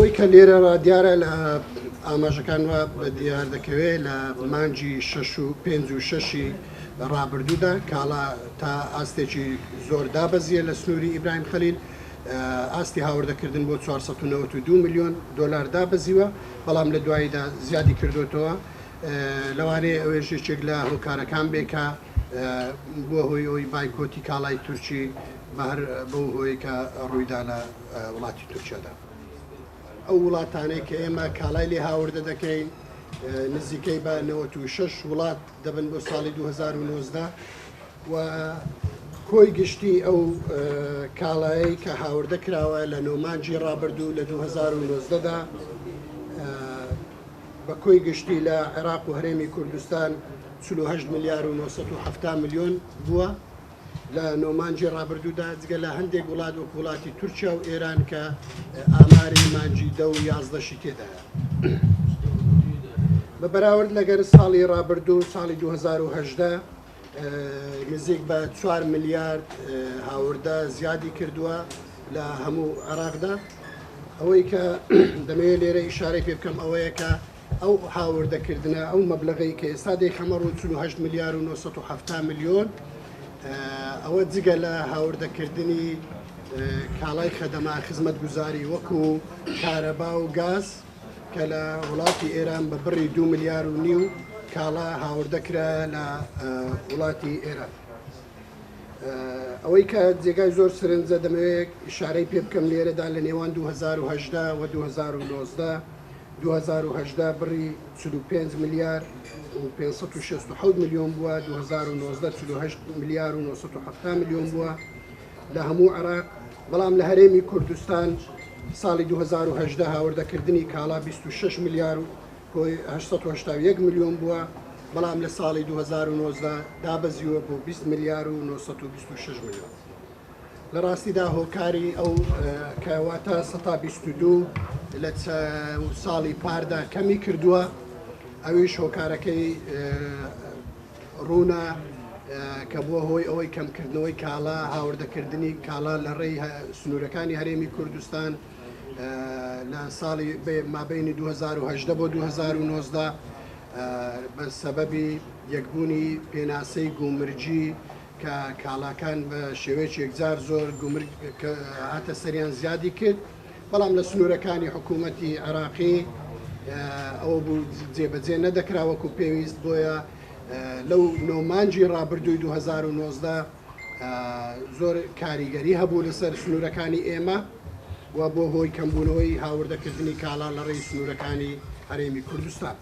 ئەوەی کە لێرە دیارە لە ئاماژەکان وە بە دیار دەکەوێت لە مانجی 5 و 6 ڕابردوودا کاڵا تا ئاستێکی زۆر دابەزیە لە سنووری ئیبراهیم خەلیل ئاستی هاوردەکردن بۆ 492 میلیۆن دلار دابەزیوە بەڵام لە دواییدا زیادی کردوتەوە لەوانەیە ئەوێژ یەکێک لە هۆکارەکان بێکە بۆ هۆی ئەوی بایکۆتی کاڵای تورکی بەهر بۆ هۆی کە ڕوویدا لە وڵاتی تورکیادا ئەو وڵاتانەی کە ئێمە کاڵای لێ هاوردە دەکەین نزیکەی بە 96 وڵات دەبن بۆ ساڵی 2019 و کۆی گشتی ئەو کاڵایی کە هاوردە کراوە لە نۆمانجی ڕابردوو لە 2019دا بە کۆی گشتی لە عێراق و هەرێمی کوردستان 48 میلیار و 970 میلیۆن بووە لە نۆمانجی ڕابردوودا جگە لە هەندێک وڵات و وڵاتی تورکیا و ئێران کە ئاماری مانجی 10 و 11شی تێدایە بە بەراورد لەگەر ساڵی ڕابردوو ساڵی 2018 نزیک بە 4 میلیارد هاوردە زیادی کردووە لە هەموو عێراقدا ئەوەی کە دەمەوێت لێرە ئیشارەی پێ بکەم ئەوەیە کە ئەو هاوردەکردنە ئەو مەبلغی کە ئێستا دەیخەمە ڕوو 48 میلیار و 970 میلیۆن ئەوە جگە لە هاوردەکردنی کاڵای خەدەما خزمەتگوزاری وەکو کارەبا و گاز کە لە وڵاتی ئێران بە بڕی 2 میلیار و نیو کاڵا هاوردەکرا لە وڵاتی ئێران ئەوەی کە جێگای زۆر سرنجە دەمەوێت ئیشارەی پێ بکەم لێرەدا لە نێوان 2018 و 2019 2018 بڕی 45 میلیار و 567 میلیۆن بووە 2019 48 میلیار و 970 میلیۆن بووە لە هەموو عێراق بەڵام لە هەرێمی کوردستان ساڵی 2018 هاوردەکردنی کاڵا 26 میلیار و 881 میلیۆن بووە بەڵام لە ساڵی 2019 دابەزیوە بۆ 20 میلیار و 926 میلیۆن لە ڕاستیدا هۆکاری ئەو کەواتە 122 لە ساڵی پاردا کەمی کردووە ئەویش هۆکارەکەی ڕوونە کە بووە هۆی ئەوەی کەمکردنەوەی کاڵا هاوردەکردنی کاڵا لە ڕێی سنوورەکانی هەرێمی کوردستان لە ساڵی مابینی 2018 بۆ 2019 بە سەبەبی یەکبوونی پێناسەی گومرجی کە کاڵاکان بە شێوەیەکی یەکجار زۆر هاتە سەریان زیادی کرد بەڵام لە سنوورەکانی حکوومەتی عێراقی ئەوە بوو جێبەجێ نەدەکراوەکو پێویست بۆیە لەو نۆمانجی ڕابردووی 2019 زۆر کاریگەری هەبوو لەسەر سنوورەکانی ئێمە و بۆ هۆی کەمبوونەوەی هاوردەکردنی کاڵا لە ڕێی سنوورەکانی هەرێمی کوردستان